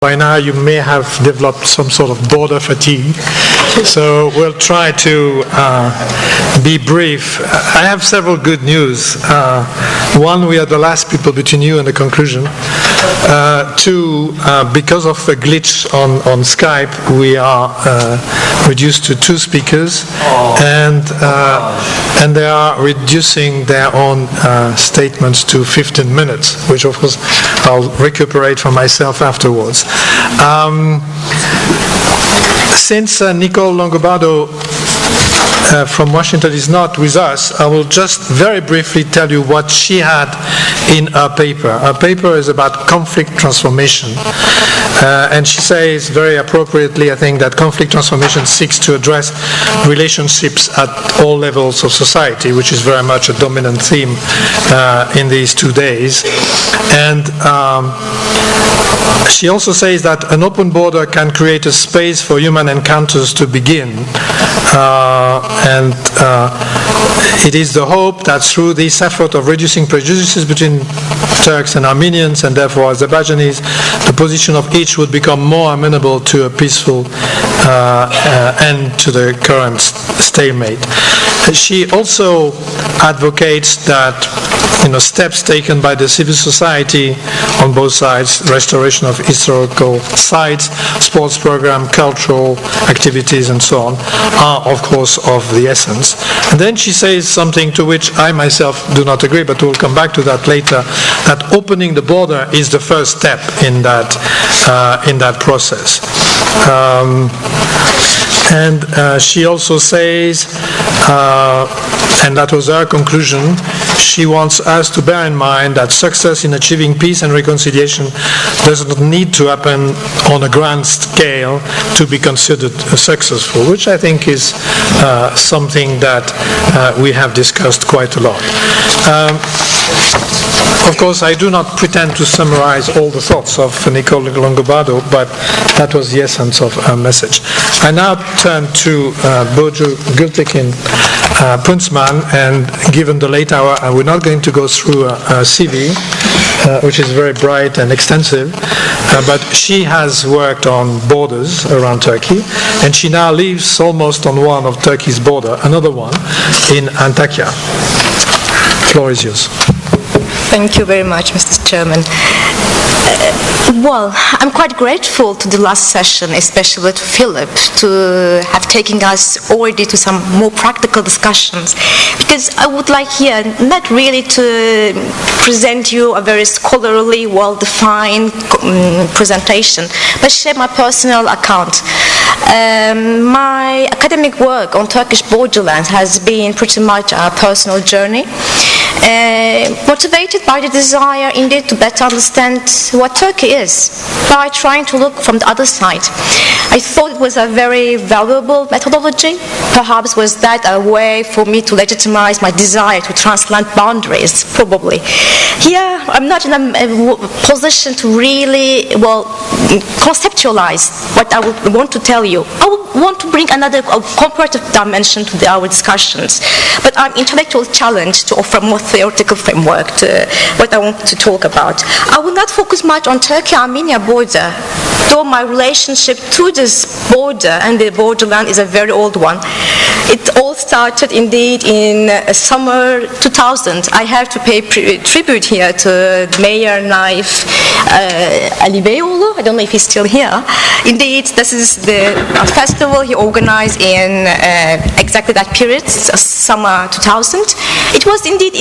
By now you may have developed some sort of border fatigue, so we'll try to be brief. I have several good news. One, we are the last people between you and the conclusion. Two, because of a glitch on Skype, we are reduced to 2 speakers, and they are reducing their own statements to 15 minutes, which of course I'll recuperate for myself afterwards. Since Nicole Longobardo from Washington is not with us, I will just very briefly tell you what she had in her paper. Her paper is about conflict transformation. And she says very appropriately, I think, that conflict transformation seeks to address relationships at all levels of society, which is very much a dominant theme in these 2 days. And she also says that an open border can create a space for human encounters to begin. And it is the hope that through this effort of reducing prejudices between Turks and Armenians, and therefore Azerbaijanis, the position of each would become more amenable to a peaceful end to the current stalemate. She also advocates that steps taken by the civil society on both sides, restoration of historical sites, sports program, cultural activities, and so on, are of course of the essence. And then she says something to which I myself do not agree, but we'll come back to that later, that opening the border is the first step in that process. And she also says, and that was her conclusion, she wants us to bear in mind that success in achieving peace and reconciliation does not need to happen on a grand scale to be considered successful, which I think is something that we have discussed quite a lot. Of course, I do not pretend to summarize all the thoughts of Nicole Longobardo, but that was the essence of her message. I now turn to Burcu, Gültekin, Punsmann, and given the late hour, we're not going to go through a CV, which is very bright and extensive, but she has worked on borders around Turkey, and she now lives almost on one of Turkey's border, another one, in Antakya. The floor is yours. Thank you very much, Mr. Chairman. Well, I'm quite grateful to the last session, especially to Philip, to have taken us already to some more practical discussions, because I would like here not really to present you a very scholarly, well-defined presentation, but share my personal account. My academic work on Turkish Borderlands has been pretty much a personal journey, motivated by the desire indeed to better understand what Turkey is by trying to look from the other side. I thought it was a very valuable methodology. Perhaps was that a way for me to legitimize my desire to transcend boundaries, probably. Here, I'm not in a position to really, conceptualize what I would want to tell you. I would want to bring another comparative dimension to our discussions, but I'm intellectually challenged to offer more theoretical framework to what I want to talk about. I will not focus much on Turkey-Armenia border, though my relationship to this border and the borderland is a very old one. It all started indeed in summer 2000. I have to pay tribute here to Mayor Naif Ali Beyoğlu. I don't know if he's still here. Indeed, this is the festival he organized in exactly that period, summer 2000. It was indeed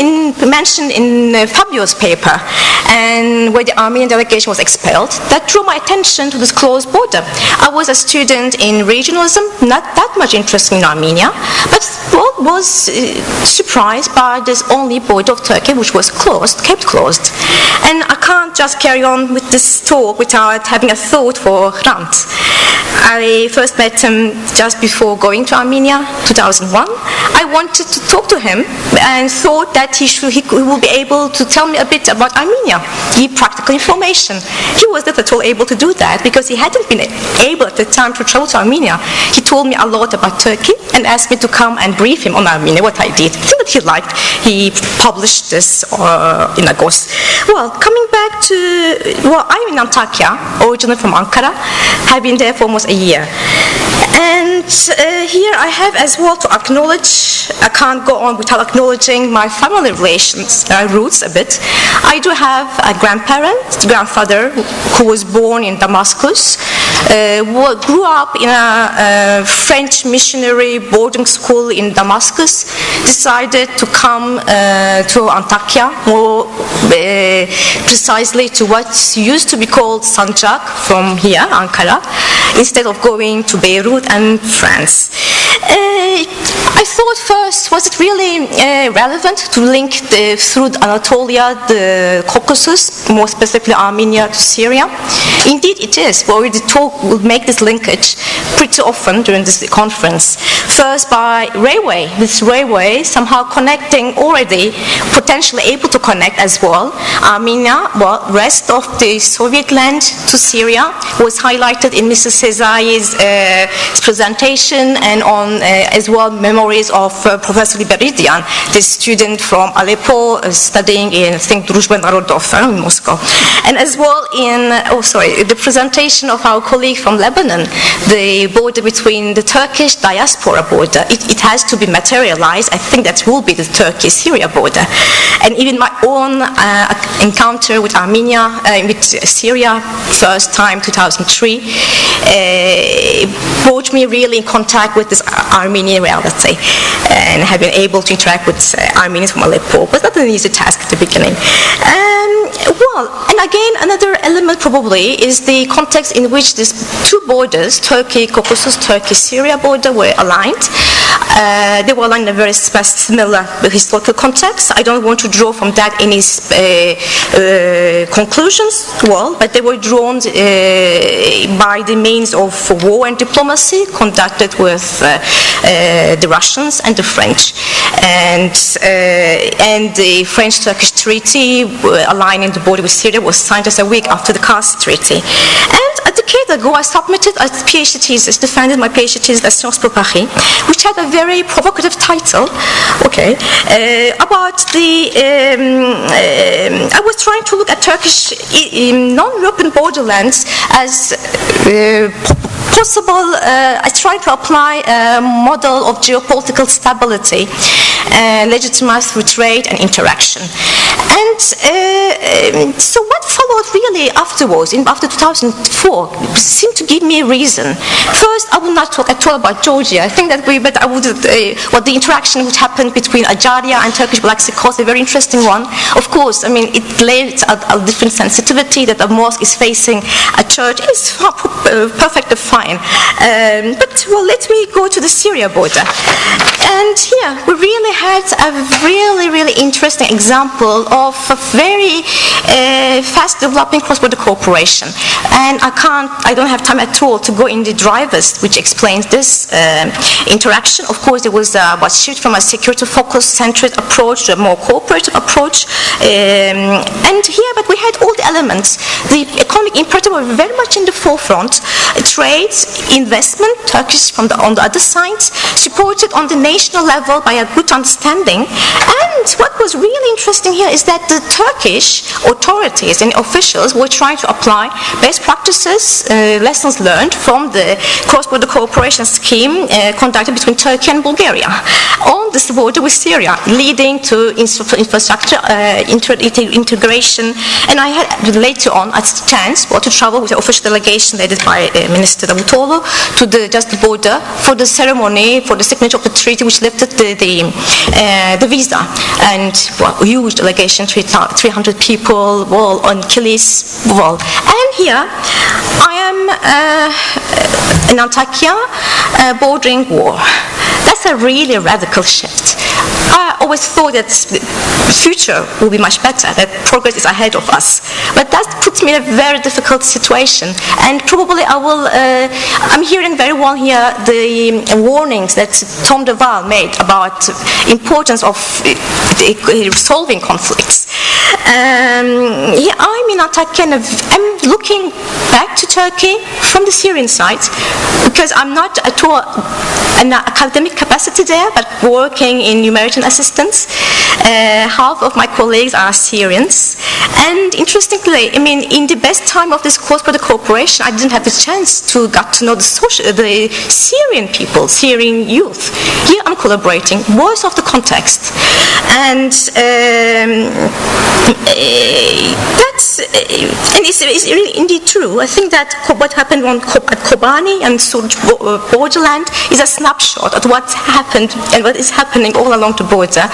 mentioned in Fabio's paper, and where the Armenian delegation was expelled. That drew my attention to this closed border. I was a student in regionalism, not that much interested in Armenia, but was surprised by this only border of Turkey which was kept closed. And I can't just carry on with this talk without having a thought for Hrant. I first met him just before going to Armenia, 2001. I wanted to talk to him and thought that he will be able to tell me a bit about Armenia, give practical information. He was not at all able to do that because he hadn't been able at the time to travel to Armenia. He told me a lot about Turkey and asked me to come and brief him on Armenia, what I did. I think that he liked. He published this in August. Well, coming back I'm in Antakya, originally from Ankara. Have been there for almost a year. And here I have as well to acknowledge, I can't go on without acknowledging my family relations, roots a bit. I do have a grandfather who was born in Damascus, grew up in a French missionary boarding school in Damascus, decided to come to Antakya, more precisely to what used to be called Sancak from here, Ankara, instead of going to Beirut and France. I thought first, was it really relevant to link through Anatolia, the Caucasus, more specifically Armenia to Syria? Indeed it is. We already we'll make this linkage pretty often during this conference. First by railway. This railway somehow connecting already, potentially able to connect as well, Armenia, rest of the Soviet land to Syria, was highlighted in Mrs. Sezai's presentation and on as well memories of Professor Liberidian, the student from Aleppo studying in, I think, Druzhba Narodov in Moscow. And as well in, the presentation of our colleague from Lebanon, the border between the Turkish diaspora border. It has to be materialized. I think that will be the Turkey-Syria border. And even my own encounter with Armenia, with Syria, first time 2003, brought me really in contact with this Armenian reality, and have been able to interact with Armenians from Aleppo. Was not an easy task at the beginning. And again, another element probably is the context in which these two borders, Turkey-Caucasus, Turkey-Syria border, were aligned. They were aligned in a very similar historical context. I don't want to draw from that any conclusions, but they were drawn by the means of war and diplomacy conducted with the Russians and the French. And the French-Turkish treaty aligning the border with Syria was signed just a week after the Kars Treaty. And a decade ago, I submitted a PhD thesis, defended my PhD thesis at Sciences Po Paris, which had a very provocative title, about the, I was trying to look at Turkish non-European borderlands as possible, I tried to apply a model of geopolitical stability, legitimized through trade and interaction. And so what followed really afterwards, after 2004, seemed to give me a reason. First, I will not talk at all about Georgia. I think that I would, the interaction which happened between Ajaria and Turkish Black Sea Coast, a very interesting one. Of course, I mean, it laid a different sensitivity that a mosque is facing a church. It's perfectly fine. But let me go to the Syria border. And here, we really had a really interesting example of a very fast developing cross-border cooperation. And I don't have time at all to go in the drivers, which explains this interaction. Of course, there was a shift from a security-focused, centered approach to a more cooperative approach. And here, but we had all the elements. The economic imperative were very much in the forefront. Trade, investment, Turkish on the other side, supported on the national level by a good understanding. And what was really interesting here is that the Turkish authorities and officials were trying to apply best practices, lessons learned from the cross-border cooperation scheme conducted between Turkey and Bulgaria on this border with Syria, leading to infrastructure integration. And I had later on a chance to travel with an official delegation led by Minister Davutoglu to the border for the ceremony, for the signature of the treaty which lifted the visa. And huge delegation, 300 people, on Kilis. And here I am in Antakya, bordering war. That's a really radical shift. I always thought that the future will be much better, that progress is ahead of us. But that puts me in a very difficult situation. And probably I'm hearing very well here the warnings that Tom DeVal made about importance of resolving conflicts. I'm in Antakya and I'm looking back to Turkey from the Syrian side because I'm not at all an academic capacity there, but working in humanitarian assistance. Half of my colleagues are Syrians. And interestingly, I mean, in the best time of this cross-border cooperation, I didn't have the chance to get to know the Syrian people, Syrian youth. Here I'm collaborating, voice of the context. And it's really indeed true. I think that what happened at Kobani and Borderlands is a snapshot of what happened and what is happening all along the border.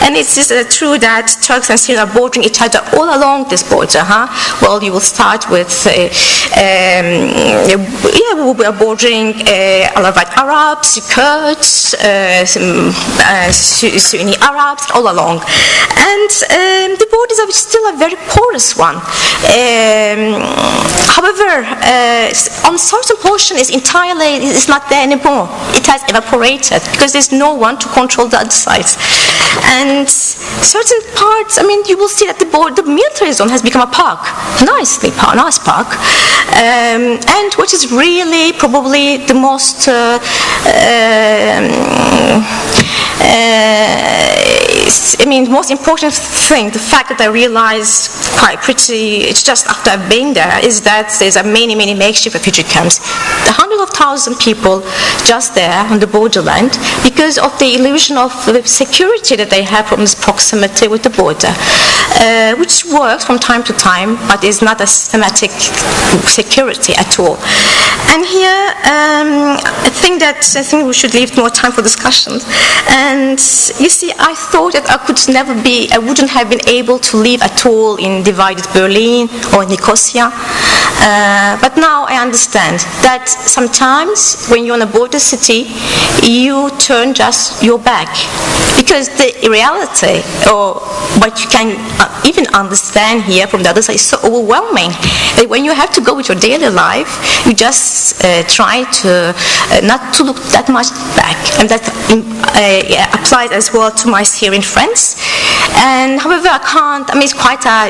And it's true that Turks and Syrians are bordering each other all along this border. Well, you will start with, we are bordering Alawite Arabs, Kurds, Sunni Arabs, all along. And the borders are still a very porous one. However, on certain portion is not there anymore. It has evaporated because there's no one to control the other sides. And certain parts, I mean, you will see that the military zone has become a park, nice park. And what is really probably the most most important thing, the fact that I realized it's just after I've been there, is that there's many makeshift refugee camps. The hundreds of thousands of people just there on the borderland because of the illusion of the security that they have from this proximity with the border, which works from time to time, but is not a systematic security at all. And here, I think we should leave more time for discussions. And you see, I thought that I wouldn't have been able to live at all in divided Berlin or Nicosia. But now I understand that sometimes when you're in a border city, you turn just your back. Because the reality, or what you can even understand here from the other side, is so overwhelming that when you have to go with your daily life, you just try to not to look that much back. And that applies as well to my Syrian friends. And however, I can't, it's quite a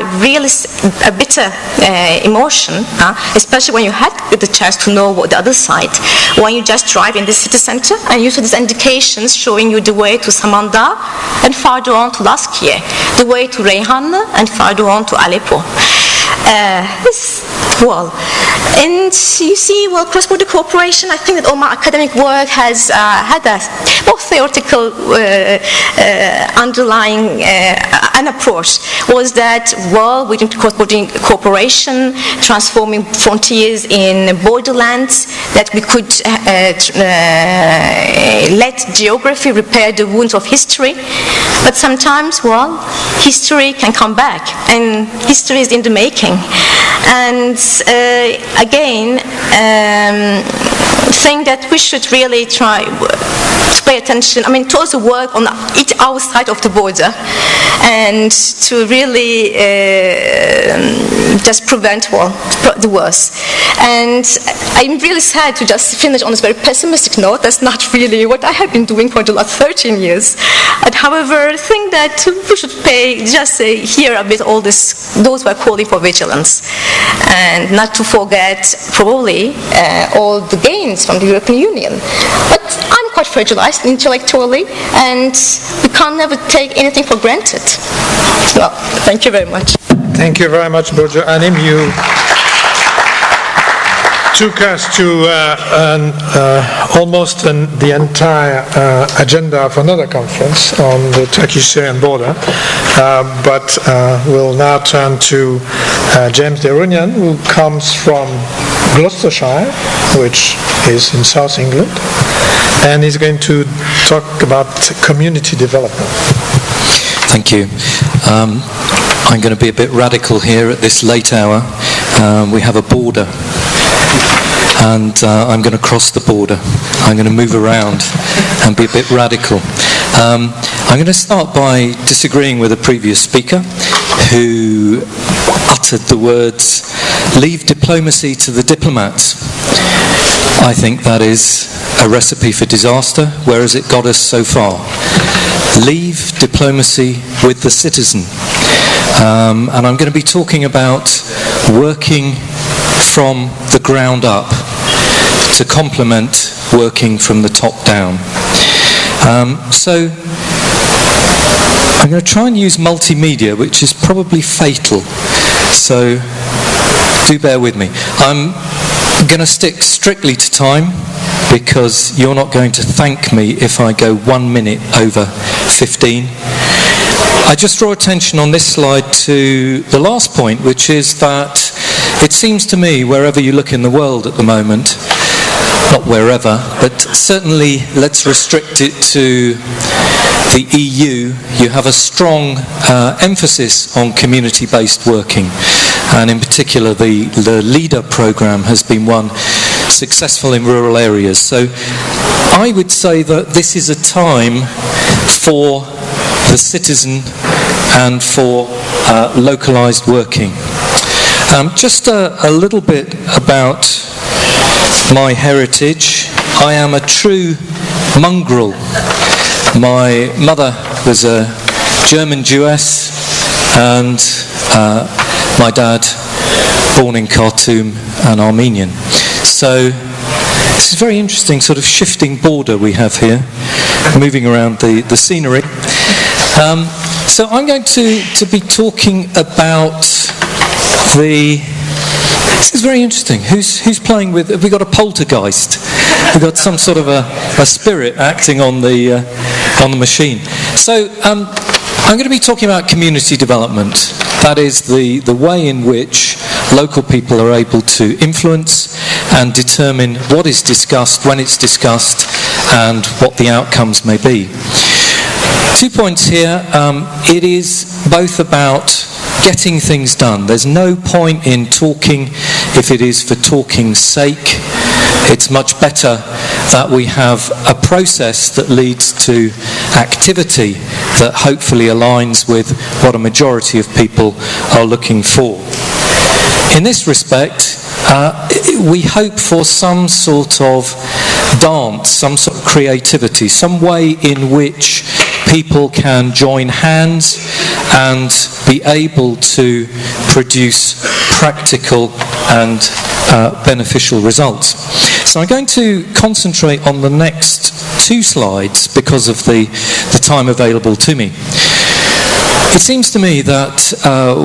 bitter emotion, especially when you had the chance to know the other side. When you just drive in the city center and you see these indications showing you the way to Samandağ and farther on to Laskiye, the way to Reyhanlı and farther on to Aleppo. And you see, cross-border cooperation, I think that all my academic work has had a more theoretical underlying an approach, was that, within cross-border cooperation, transforming frontiers in borderlands, that we could let geography repair the wounds of history. But sometimes, history can come back, and history is in the making. And again, think that we should really try to pay attention, to also work on our side of the border and to really just prevent the worst. And I'm really sad to just finish on this very pessimistic note. That's not really what I have been doing for the last 13 years. And however, I think that we should hear a bit all this, those who are calling for vigilance, and not to forget probably all the gains from the European Union. But I'm quite fragilized intellectually, and we can't never take anything for granted. Well, thank you very much. Thank you very much, Burcu. Anim, you took us to almost the entire agenda of another conference on the Turkish-Syrian border. But we'll now turn to James Derounian, who comes from Gloucestershire, which is in South England, and he's going to talk about community development. Thank you. I'm going to be a bit radical here at this late hour. We have a border, and I'm going to cross the border. I'm going to move around and be a bit radical. I'm going to start by disagreeing with a previous speaker who uttered the words, "Leave diplomacy to the diplomats." I think that is a recipe for disaster. Where has it got us so far? Leave diplomacy with the citizen. And I'm going to be talking about working from the ground up to complement working from the top down. So I'm going to try and use multimedia, which is probably fatal, so do bear with me. I'm going to stick strictly to time, because you're not going to thank me if I go 1 minute over 15. I just draw attention on this slide to the last point, which is that it seems to me, wherever you look in the world at the moment, not wherever, but certainly let's restrict it to the EU, you have a strong emphasis on community-based working, and in particular the LEADER programme has been one successful in rural areas. So I would say that this is a time for the citizen and for localised working. Just a little bit about my heritage. I am a true mongrel. My mother was a German Jewess, and my dad born in Khartoum and Armenian. So this is a very interesting sort of shifting border we have here, moving around the scenery. So I'm going to be talking about this is very interesting. Who's playing with? Have we got a poltergeist? We've got some sort of a spirit acting on the machine. So I'm going to be talking about community development. That is the way in which local people are able to influence and determine what is discussed, when it's discussed, and what the outcomes may be. 2 points here. It is both about getting things done. There's no point in talking if it is for talking's sake. It's much better that we have a process that leads to activity that hopefully aligns with what a majority of people are looking for. In this respect, we hope for some sort of dance, some sort of creativity, some way in which people can join hands and be able to produce practical and beneficial results. So I'm going to concentrate on the next 2 slides because of the time available to me. It seems to me that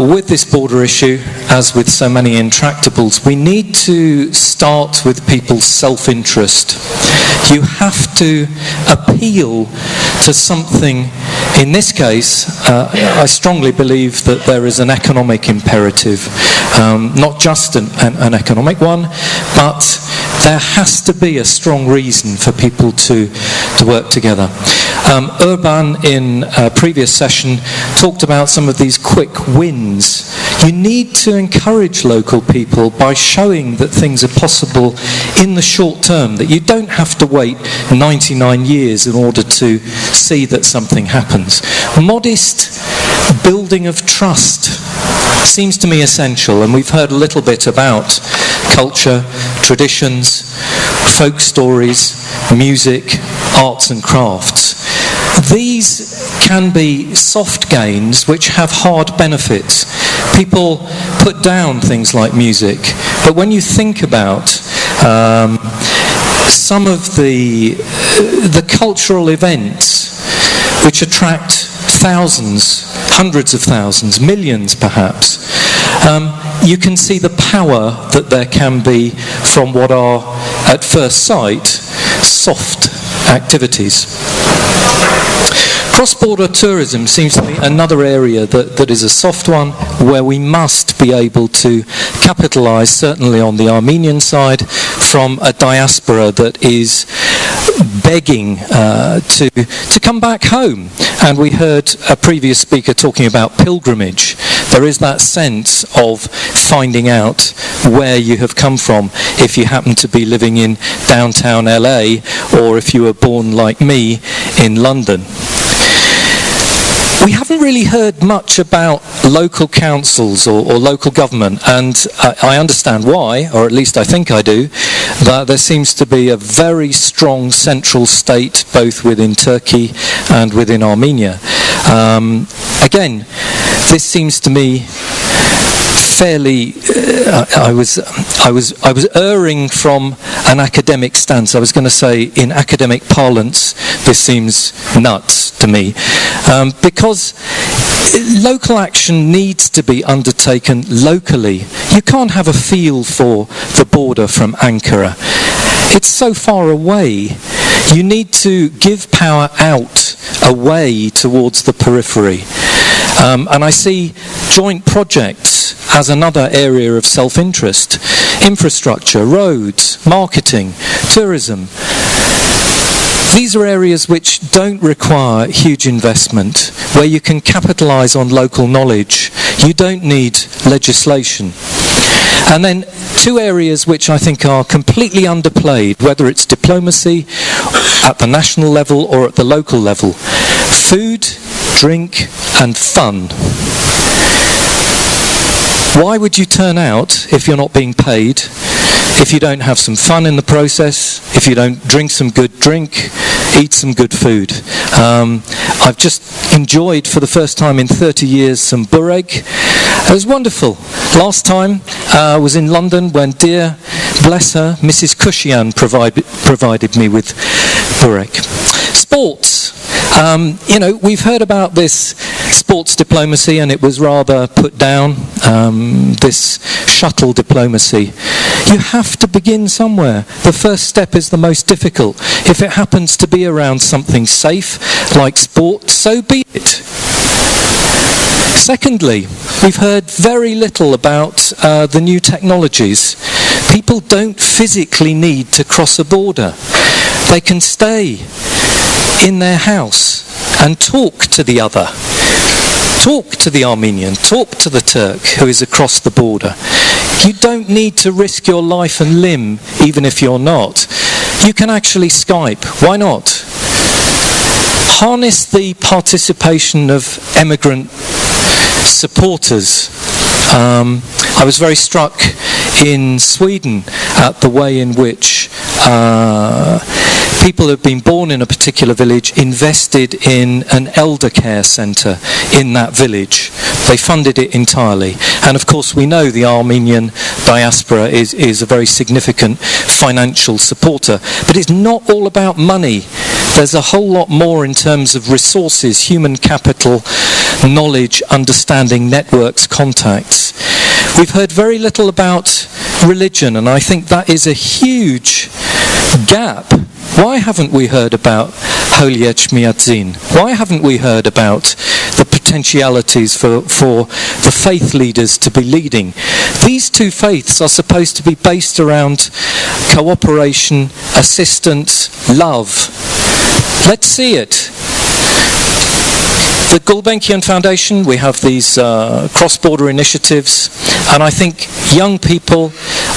with this border issue, as with so many intractables, we need to start with people's self-interest. You have to appeal to something. In this case, I strongly believe that there is an economic imperative, not just an economic one, but there has to be a strong reason for people to work together. Urban, in a previous session, talked about some of these quick wins. You need to encourage local people by showing that things are possible in the short term, that you don't have to wait 99 years in order to see that something happens. Modest building of trust seems to me essential, and we've heard a little bit about culture, traditions, folk stories, music, arts and crafts. These can be soft gains which have hard benefits. People put down things like music, but when you think about some of the cultural events which attract thousands, hundreds of thousands, millions perhaps, you can see the power that there can be from what are, at first sight, soft activities. Cross-border tourism seems to be another area that is a soft one, where we must be able to capitalise, certainly on the Armenian side, from a diaspora that is begging to come back home. And we heard a previous speaker talking about pilgrimage. There is that sense of finding out where you have come from if you happen to be living in downtown LA, or if you were born like me in London. We haven't really heard much about local councils or local government, and I understand why, or at least I think I do, that there seems to be a very strong central state both within Turkey and within Armenia. Again, this seems to me fairly, I was erring from an academic stance. I was going to say, in academic parlance, this seems nuts to me, because local action needs to be undertaken locally. You can't have a feel for the border from Ankara. It's so far away. You need to give power out, away towards the periphery. And I see joint projects as another area of self-interest. Infrastructure, roads, marketing, tourism. These are areas which don't require huge investment, where you can capitalise on local knowledge. You don't need legislation. And then two areas which I think are completely underplayed, whether it's diplomacy at the national level or at the local level. Food, drink and fun. Why would you turn out if you're not being paid? If you don't have some fun in the process, if you don't drink some good drink, eat some good food. I've just enjoyed for the first time in 30 years some burek. It was wonderful. Last time I was in London when dear, bless her, Mrs. Kushian provided me with burek. Sports. We've heard about this sports diplomacy, and it was rather put down, this shuttle diplomacy. You have to begin somewhere. The first step is the most difficult. If it happens to be around something safe, like sport, so be it. Secondly, we've heard very little about the new technologies. People don't physically need to cross a border. They can stay in their house and talk to the other. Talk to the Armenian, talk to the Turk who is across the border. You don't need to risk your life and limb, even if you're not. You can actually Skype. Why not? Harness the participation of emigrant supporters. I was very struck in Sweden at the way in which people who have been born in a particular village invested in an elder care centre in that village. They funded it entirely. And of course we know the Armenian diaspora is a very significant financial supporter. But it's not all about money. There's a whole lot more in terms of resources, human capital, knowledge, understanding, networks, contacts. We've heard very little about religion, and I think that is a huge gap. Why haven't we heard about Holy Echmiadzin? Why haven't we heard about the potentialities for the faith leaders to be leading? These two faiths are supposed to be based around cooperation, assistance, love. Let's see it. The Gulbenkian Foundation, we have these cross-border initiatives, and I think young people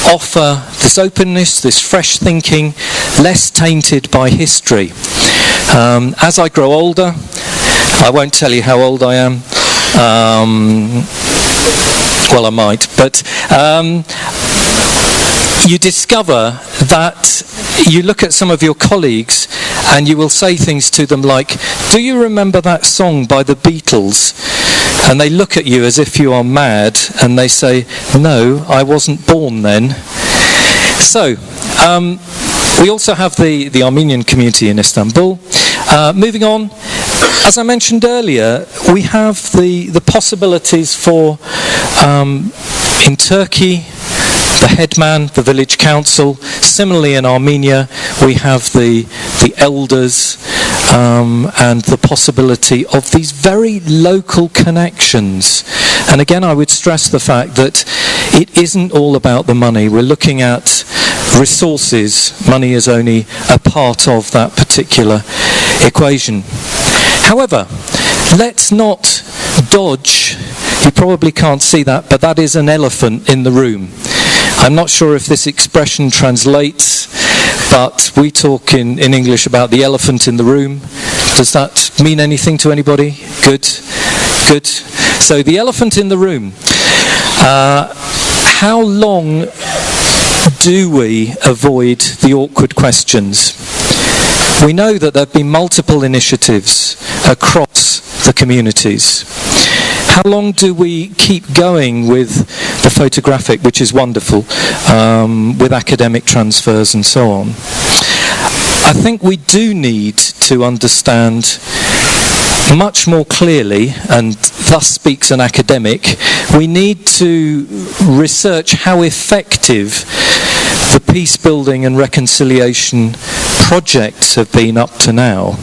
offer this openness, this fresh thinking, less tainted by history. As I grow older, I won't tell you how old I am, well I might, but you discover that you look at some of your colleagues and you will say things to them like, do you remember that song by the Beatles? And they look at you as if you are mad and they say, no, I wasn't born then. So, we also have the Armenian community in Istanbul. Moving on, as I mentioned earlier, we have the possibilities for, in Turkey, the headman, the village council. Similarly in Armenia, we have the elders and the possibility of these very local connections. And again, I would stress the fact that it isn't all about the money. We're looking at resources. Money is only a part of that particular equation. However, let's not dodge, you probably can't see that, but that is an elephant in the room. I'm not sure if this expression translates, but we talk in English about the elephant in the room. Does that mean anything to anybody? Good, good. So the elephant in the room. How long do we avoid the awkward questions? We know that there have been multiple initiatives across the communities. How long do we keep going with the photographic, which is wonderful, with academic transfers and so on? I think we do need to understand much more clearly, and thus speaks an academic, we need to research how effective the peace building and reconciliation projects have been up to now.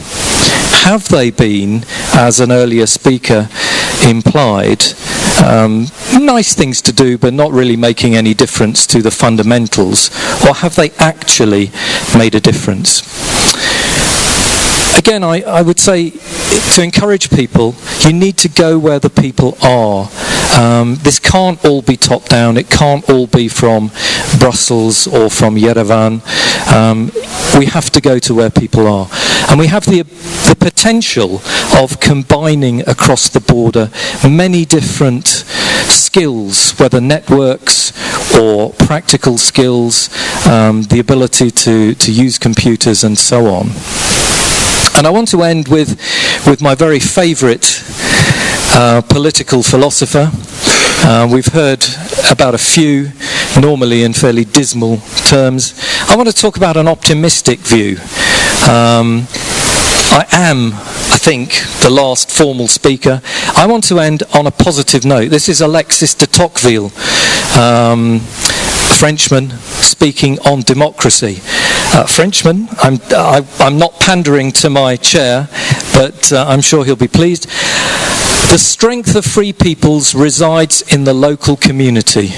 Have they been, as an earlier speaker implied, nice things to do but not really making any difference to the fundamentals, or have they actually made a difference? Again, I would say, to encourage people, you need to go where the people are. This can't all be top down, it can't all be from Brussels or from Yerevan. We have to go to where people are. And we have the potential of combining across the border many different skills, whether networks or practical skills, the ability to use computers and so on. And I want to end with my very favourite political philosopher. We've heard about a few, normally in fairly dismal terms. I want to talk about an optimistic view. I am, I think, the last formal speaker. I want to end on a positive note. This is Alexis de Tocqueville, a Frenchman speaking on democracy. Frenchman, I'm not pandering to my chair, but I'm sure he'll be pleased. The strength of free peoples resides in the local community.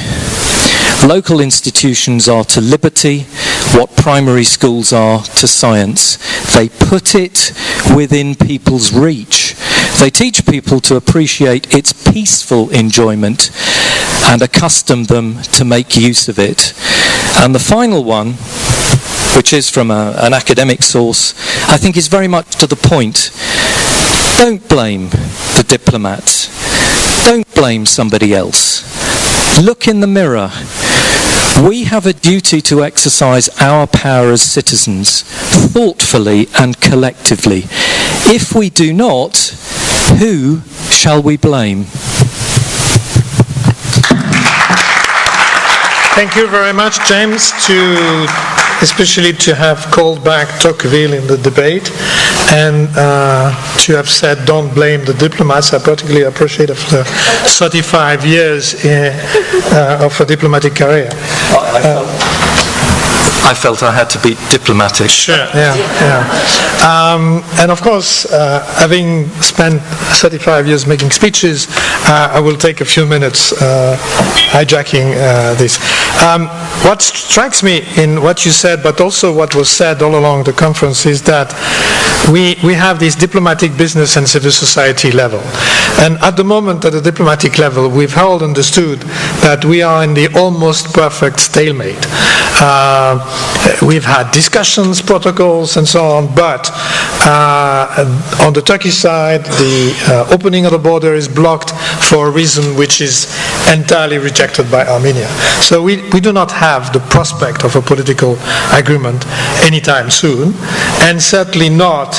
Local institutions are to liberty what primary schools are to science. They put it within people's reach. They teach people to appreciate its peaceful enjoyment and accustom them to make use of it. And the final one, which is from an academic source, I think is very much to the point. Don't blame the diplomats. Don't blame somebody else. Look in the mirror. We have a duty to exercise our power as citizens, thoughtfully and collectively. If we do not, who shall we blame? Thank you very much, James, especially to have called back Tocqueville in the debate and to have said don't blame the diplomats. I particularly appreciate after 35 years of a diplomatic career. I felt I had to be diplomatic. Sure, yeah. And of course, having spent 35 years making speeches, I will take a few minutes hijacking this. What strikes me in what you said, but also what was said all along the conference, is that we have this diplomatic, business and civil society level. And at the moment, at the diplomatic level, we've all understood that we are in the almost perfect stalemate. We've had discussions, protocols, and so on, but on the Turkish side, the opening of the border is blocked for a reason which is entirely rejected by Armenia. So we do not have the prospect of a political agreement anytime soon, and certainly not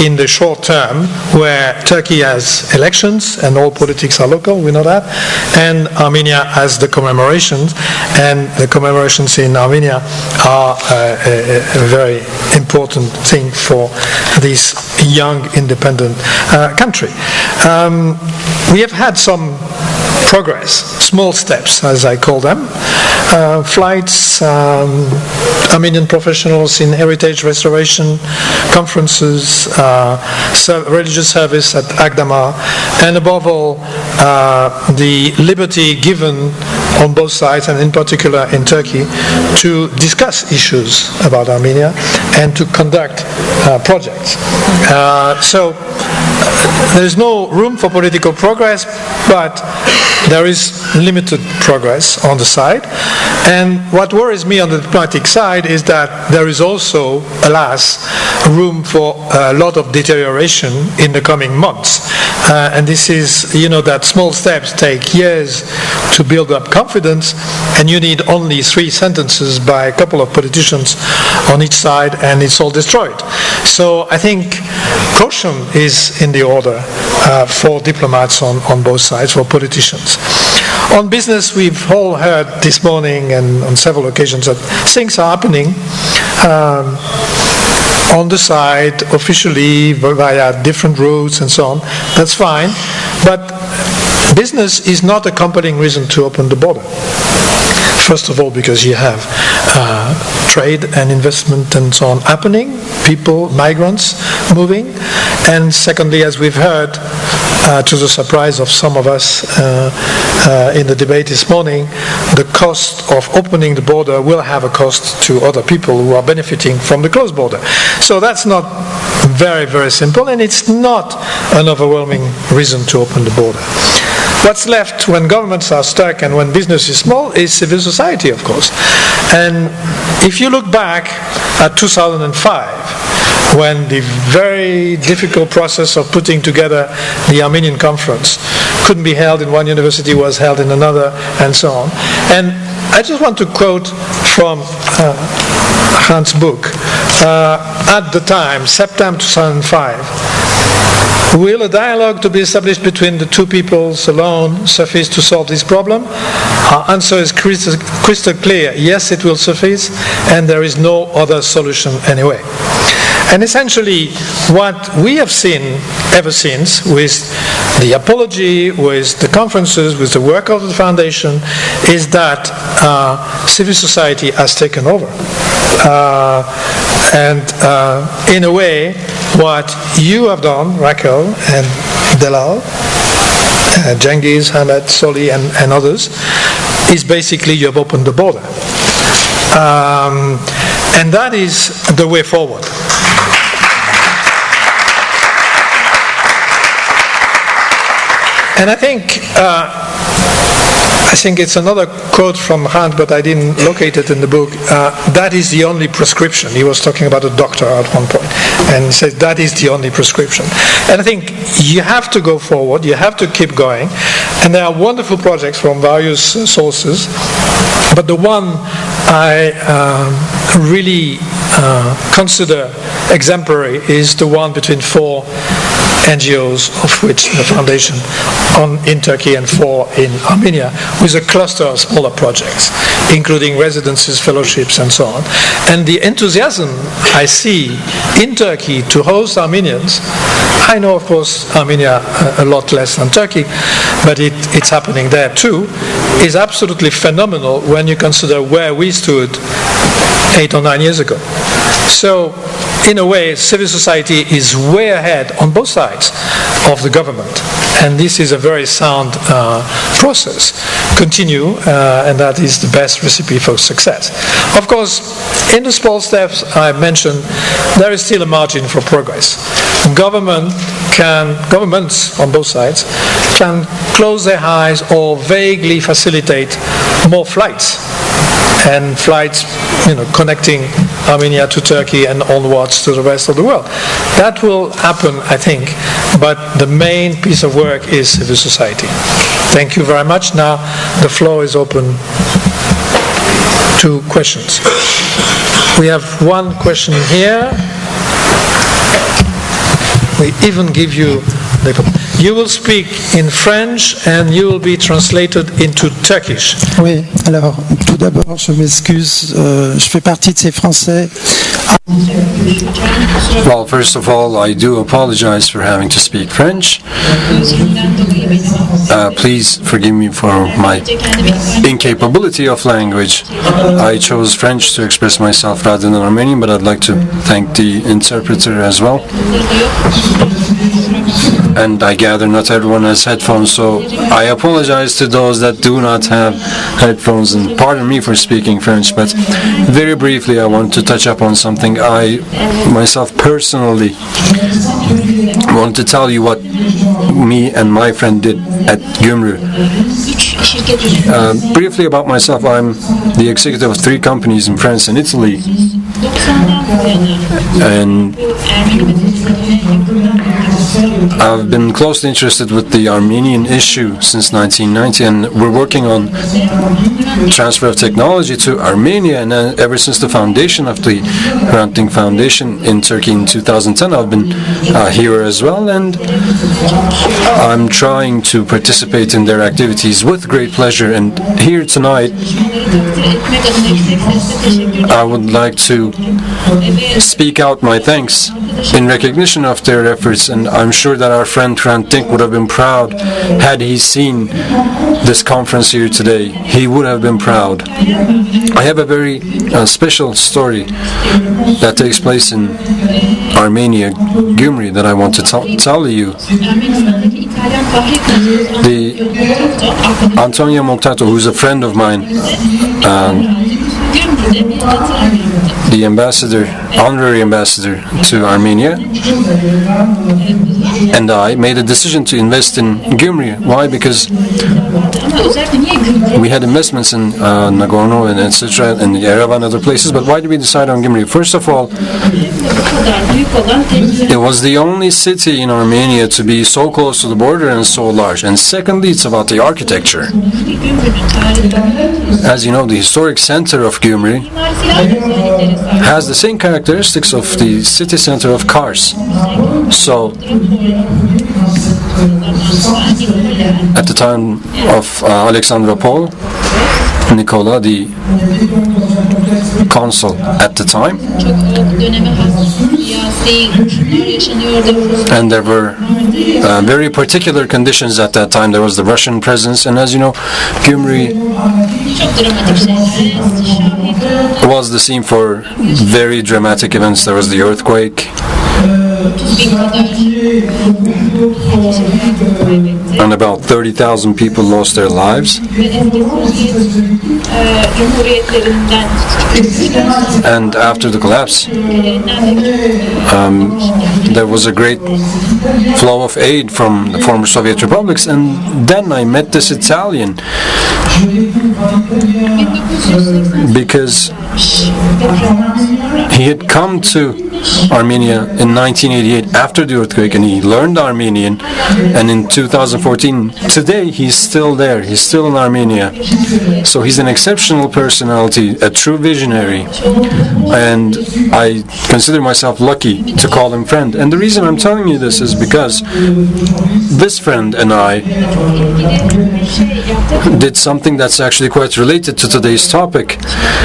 in the short term, where Turkey has elections and all politics are local, we know that, and Armenia has the commemorations, and the commemorations in Armenia are a very important thing for this young independent country. We have had some progress, small steps as I call them, flights, Armenian professionals in heritage restoration, conferences, religious service at Agdamar, and above all the liberty given on both sides, and in particular in Turkey, to discuss issues about Armenia and to conduct projects. So there is no room for political progress, but there is limited progress on the side. And what worries me on the diplomatic side is that there is also, alas, room for a lot of deterioration in the coming months. And this is, that small steps take years to build up confidence, and you need only 3 sentences by a couple of politicians on each side, and it's all destroyed. So I think caution is in the order for diplomats on both sides, for politicians. On business, we've all heard this morning and on several occasions that things are happening on the side, officially, via different routes and so on. That's fine. But business is not a compelling reason to open the border. First of all, because you have trade and investment and so on happening, people, migrants moving. And secondly, as we've heard, to the surprise of some of us in the debate this morning, the cost of opening the border will have a cost to other people who are benefiting from the closed border. So that's not very, very simple, and it's not an overwhelming reason to open the border. What's left when governments are stuck and when business is small is civil society, of course. And if you look back at 2005, when the very difficult process of putting together the Armenian conference couldn't be held in one university, was held in another, and so on. And I just want to quote from Hans' book. At the time, September 2005, will a dialogue to be established between the two peoples alone suffice to solve this problem? Our answer is crystal clear. Yes, it will suffice, and there is no other solution anyway. And essentially, what we have seen ever since, with the apology, with the conferences, with the work of the foundation, is that civil society has taken over. In a way, what you have done, Raquel and Delal, Cengiz, Hamed, Soli, and others, is basically you have opened the border. And that is the way forward. And I think it's another quote from Hans, but I didn't locate it in the book. That is the only prescription. He was talking about a doctor at one point, and he said that is the only prescription. And I think you have to go forward, you have to keep going, and there are wonderful projects from various sources, but the one I really consider exemplary is the one between 4 NGOs, of which the foundation in Turkey and 4 in Armenia, with a cluster of smaller projects, including residencies, fellowships, and so on. And the enthusiasm I see in Turkey to host Armenians, I know, of course, Armenia a lot less than Turkey, but it's happening there too, is absolutely phenomenal when you consider where we stood 8 or 9 years ago. So, in a way, civil society is way ahead on both sides of the government. And this is a very sound process. Continue, and that is the best recipe for success. Of course, in the small steps I mentioned, there is still a margin for progress. Governments on both sides can close their eyes or vaguely facilitate more flights. And flights, connecting Armenia to Turkey and onwards to the rest of the world. That will happen, I think, but the main piece of work is civil society. Thank you very much. Now the floor is open to questions. We have one question here. We even give you you will speak in French and you will be translated into Turkish. Oui, alors tout d'abord je m'excuse, je fais partie de ces Français. Well, first of all, I do apologize for having to speak French. Please forgive me for my incapability of language. I chose French to express myself rather than Armenian, but I'd like to thank the interpreter as well. And I gather not everyone has headphones, so I apologize to those that do not have headphones, and pardon me for speaking French, but very briefly I want to touch up on something. I myself personally want to tell you what me and my friend did at Gümrü. Briefly about myself, I'm the executive of 3 companies in France and Italy, and I've been closely interested with the Armenian issue since 1990, and we're working on transfer of technology to Armenia. And ever since the foundation of the Hrant Dink Foundation in Turkey in 2010, I've been here as well, and I'm trying to participate in their activities with great pleasure. And here tonight, I would like to speak out my thanks in recognition of their efforts, and I'm sure that our friend Hrant Dink would have been proud had he seen this conference here today. He would have been proud. I have a very special story that takes place in Armenia, Gyumri, that I want to tell you. Antonio Moctato, who's a friend of mine, the ambassador, honorary ambassador to Armenia, and I made a decision to invest in Gyumri. Why? Because we had investments in Nagorno and etc. and Yerevan and other places, but why did we decide on Gyumri? First of all, it was the only city in Armenia to be so close to the border and so large. And secondly, it's about the architecture. As you know, the historic center of Gyumri has the same characteristics of the city center of Kars. So, at the time of Alexandropol, Nicola, the consul at the time, and there were very particular conditions at that time. There was the Russian presence, and as you know, Gyumri was the scene for very dramatic events. There was the earthquake, and about 30,000 people lost their lives. And after the collapse, there was a great flow of aid from the former Soviet republics, and then I met this Italian because he had come to Armenia in 1988 after the earthquake, and he learned Armenian, and in 2014, today he's still there, he's still in Armenia. So he's an exceptional personality, a true visionary, and I consider myself lucky to call him friend. And the reason I'm telling you this is because this friend and I did something that's actually quite related to today's topic.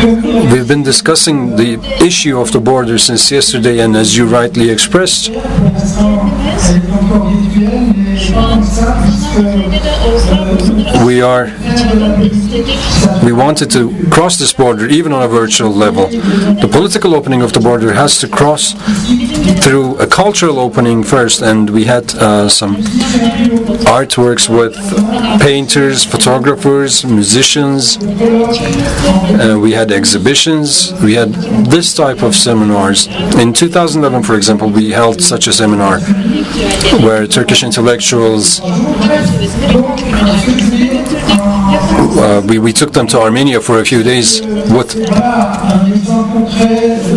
We've been discussing the issue of the border since yesterday, and as you rightly expressed, we wanted to cross this border even on a virtual level. The political opening of the border has to cross through a cultural opening first, and we had some artworks with painters, photographers, musicians, we had exhibitions, we had this type of seminars. In 2011, for example, we held such a seminar where Turkish intellectuals, we took them to Armenia for a few days with,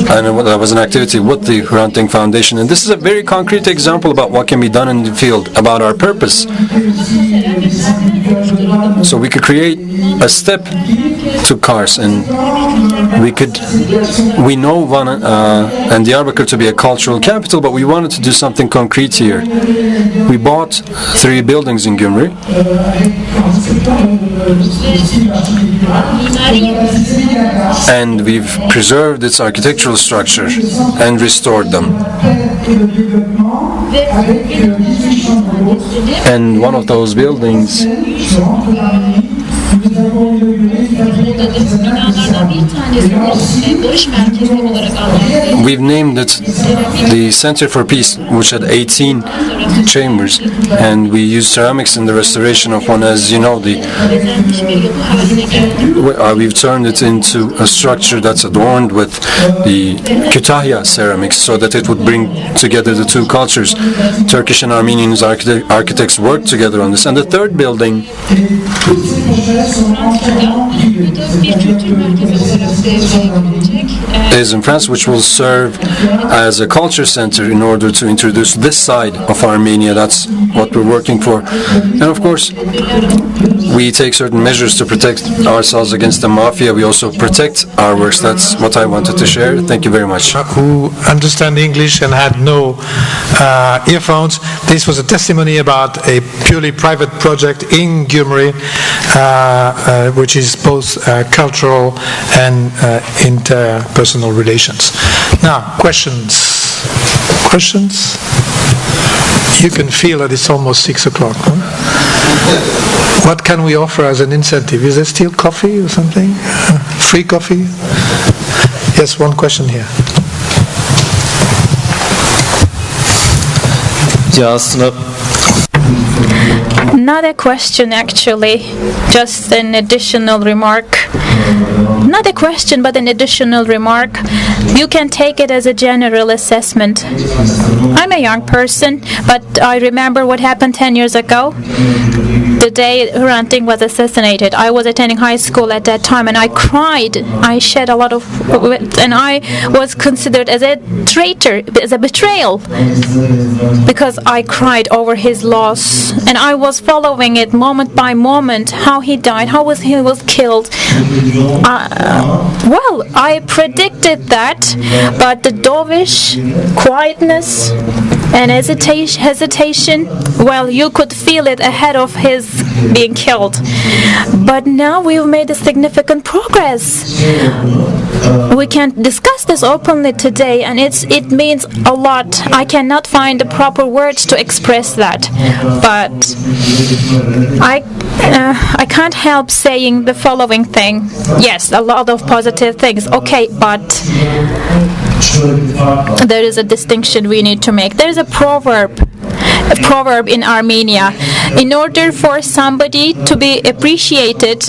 and that was an activity with the Hrant Dink Foundation. And this is a very concrete example about what can be done in the field, about our purpose. So we could create a step to Kars, and we know Van and Diyarbakir to be a cultural capital, but we wanted to do something concrete here. We bought 3 buildings in Gyumri, and we've preserved its architectural structure and restored them. And one of those buildings we've named it the Center for Peace, which had 18 chambers, and we used ceramics in the restoration of one. As you know, we've turned it into a structure that's adorned with the Kütahya ceramics, so that it would bring together the two cultures. Turkish and Armenian architects worked together on this. And the third building is in France, which will serve as a culture center in order to introduce this side of Armenia. That's what we're working for. And of course, we take certain measures to protect ourselves against the mafia. We also protect our works. That's what I wanted to share. Thank you very much. Who understand English and had no earphones. This was a testimony about a purely private project in Gyumri, which is both cultural and interpersonal relations. Now, questions? Questions? You can feel that it's almost 6 o'clock. Huh? What can we offer as an incentive? Is there still coffee or something? Free coffee? Yes, one question here. Not a question, actually, just an additional remark. Not a question, but an additional remark. You can take it as a general assessment. I'm a young person, but I remember what happened 10 years ago. The day Hrant Dink was assassinated. I was attending high school at that time, and I cried. I shed a lot of, and I was considered as a traitor, as a betrayal, because I cried over his loss, and I was following it moment by moment, how he died, how he was killed. Well, I predicted that, but the dovish quietness and hesitation, well, you could feel it ahead of his being killed. But now we've made a significant progress. We can discuss this openly today, and it means a lot. I cannot find the proper words to express that, but I can't help saying the following thing. Yes, a lot of positive things. Okay, but there is a distinction we need to make. There is a proverb in Armenia. In order for somebody to be appreciated,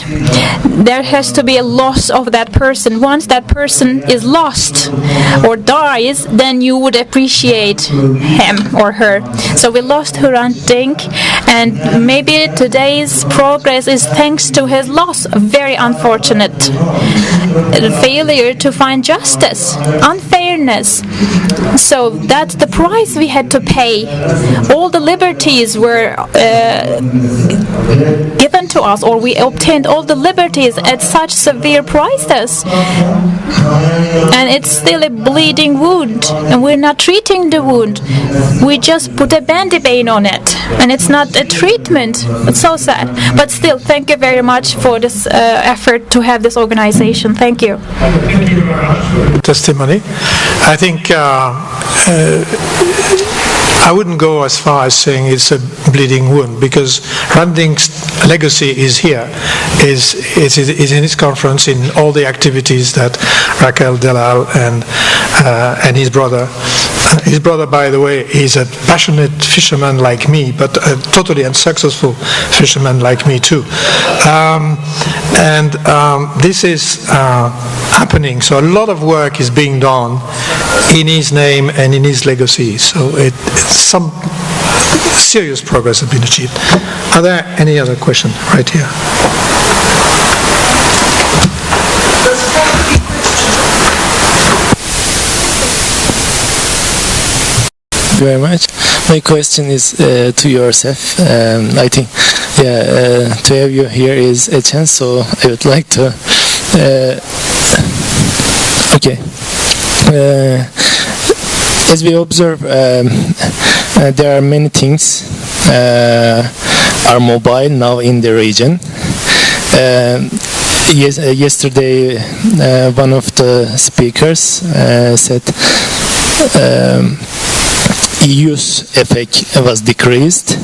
there has to be a loss of that person. Once that person is lost or dies, then you would appreciate him or her. So we lost Hrant Dink, and maybe today's progress is thanks to his loss. Very unfortunate. Failure to find justice, unfairness. So that's the price we had to pay. All the liberties were given to us, or we obtained all the liberties at such severe prices, and it's still a bleeding wound, and we're not treating the wound. We just put a band-aid on it, and it's not a treatment. It's so sad. But still, thank you very much for this effort to have this organization. Thank you. Testimony. I think I wouldn't go as far as saying it's a bleeding wound, because Hrant Dink's legacy is here, is in his conference, in all the activities that Raquel Delal and his brother. His brother, by the way, is a passionate fisherman like me, but a totally unsuccessful fisherman like me too. This is happening. So a lot of work is being done in his name and in his legacy. So some serious progress has been achieved. Are there any other questions right here? Thank you very much. My question is to yourself. I think, to have you here is a chance, so I would like to. As we observe, there are many things are mobile now in the region. Yesterday, one of the speakers said EU's effect was decreased.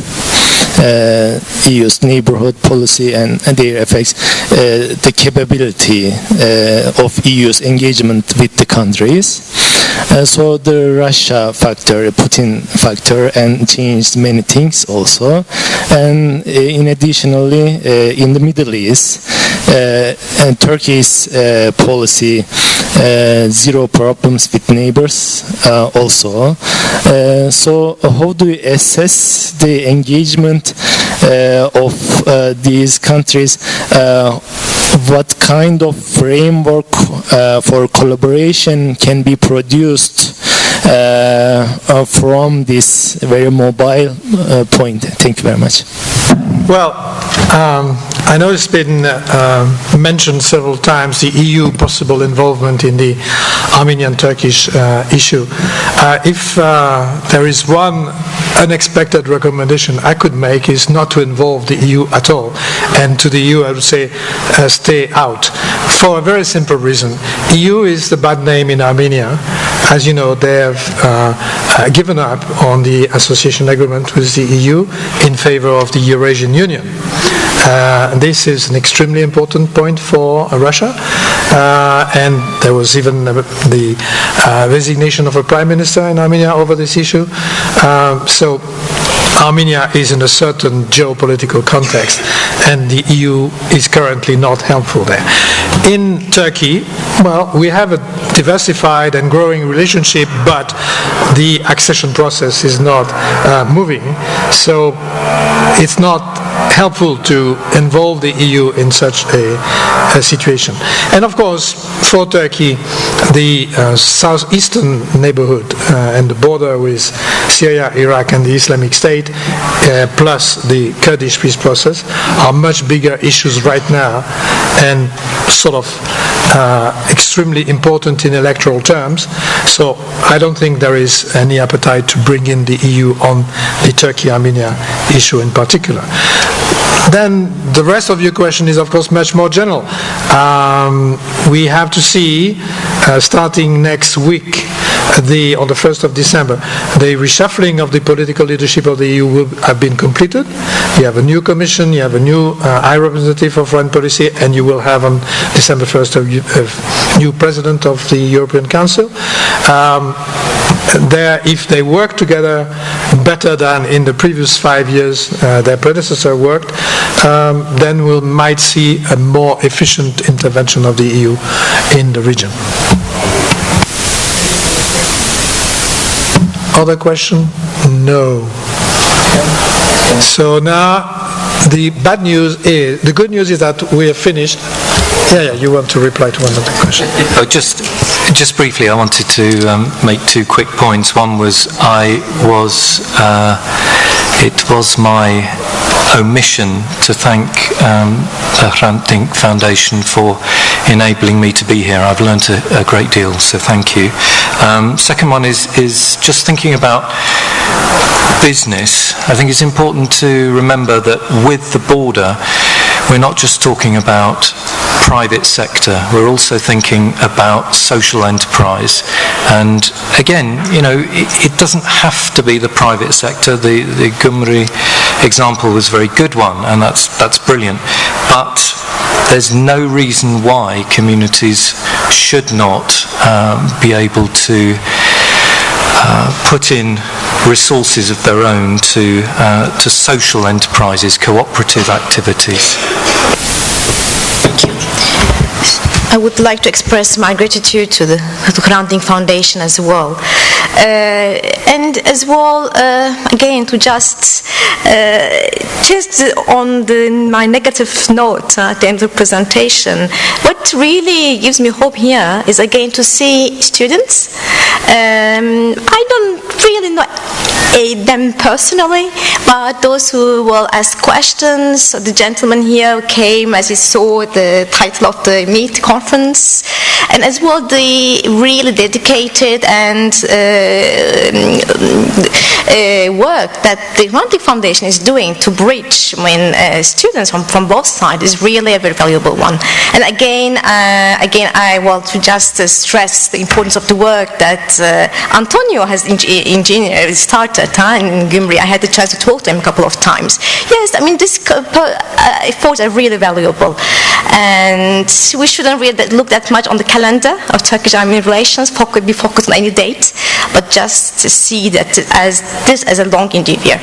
EU's neighborhood policy and their effects, the capability of EU's engagement with the countries. So the Russia factor, Putin factor, and changed many things also. And in additionally, in the Middle East, and Turkey's policy zero problems with neighbors also. So how do you assess the engagement of these countries? What kind of framework for collaboration can be produced from this very mobile point? Thank you very much. Well, I know it's been mentioned several times, the EU possible involvement in the Armenian-Turkish issue. If there is one unexpected recommendation I could make, is not to involve the EU at all. And to the EU I would say stay out. For a very simple reason. EU is the bad name in Armenia. As you know, they have given up on the association agreement with the EU in favor of the Eurasian Union. This is an extremely important point for Russia, and there was even the resignation of a prime minister in Armenia over this issue. So Armenia is in a certain geopolitical context, and the EU is currently not helpful there. In Turkey, well, we have a diversified and growing relationship, but the accession process is not moving, so it's not helpful to involve the EU in such a situation. And of course, for Turkey, the southeastern neighborhood and the border with Syria, Iraq and the Islamic State, plus the Kurdish peace process, are much bigger issues right now and sort of extremely important in electoral terms. So I don't think there is any appetite to bring in the EU on the Turkey-Armenia issue in particular. Then the rest of your question is, of course, much more general. We have to see, starting next week, on the 1st of December, the reshuffling of the political leadership of the EU will have been completed. You have a new commission, you have a new High Representative for Foreign Policy, and you will have on December 1st a new President of the European Council. If they work together better than in the previous 5 years their predecessor worked, then we might see a more efficient intervention of the EU in the region. Other question? No. So now the bad news is, the good news is that we have finished. Yeah, you want to reply to one of the questions? Oh, just briefly, I wanted to make 2 quick points. One was it was my omission to thank the Hrant Dink Foundation for enabling me to be here. I've learned a great deal, so thank you. Second one is just thinking about business. I think it's important to remember that with the border, we're not just talking about private sector, we're also thinking about social enterprise. And again, you know, it doesn't have to be the private sector. The Gümri example was a very good one, and that's brilliant. But there's no reason why communities should not be able to put in resources of their own to social enterprises, cooperative activities. Thank you. I would like to express my gratitude to the Hrant Dink Foundation as well. And as well, again, to just on my negative note at the end of the presentation, what really gives me hope here is again to see students. I don't really know them personally, but those who will ask questions. The gentleman here came as he saw the title of the meet conference, and as well the really dedicated and work that the Hrant Dink Foundation is doing to bridge students from both sides is really a very valuable one. And again, I want to just stress the importance of the work that Antonio has started time in Gümri. I had the chance to talk to him a couple of times. Yes, I mean, these efforts are really valuable. And we shouldn't really look that much on the calendar of Turkish-Armenian relations, be focused on any date, but just to see that as a long endeavor.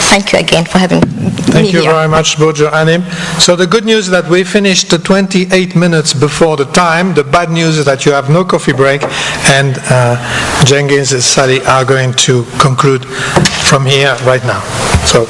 Thank you again for having me here. Thank you very much, Burcu Anim. So the good news is that we finished 28 minutes before the time. The bad news is that you have no coffee break, and Cengiz and Sally are going to conclude from here right now. So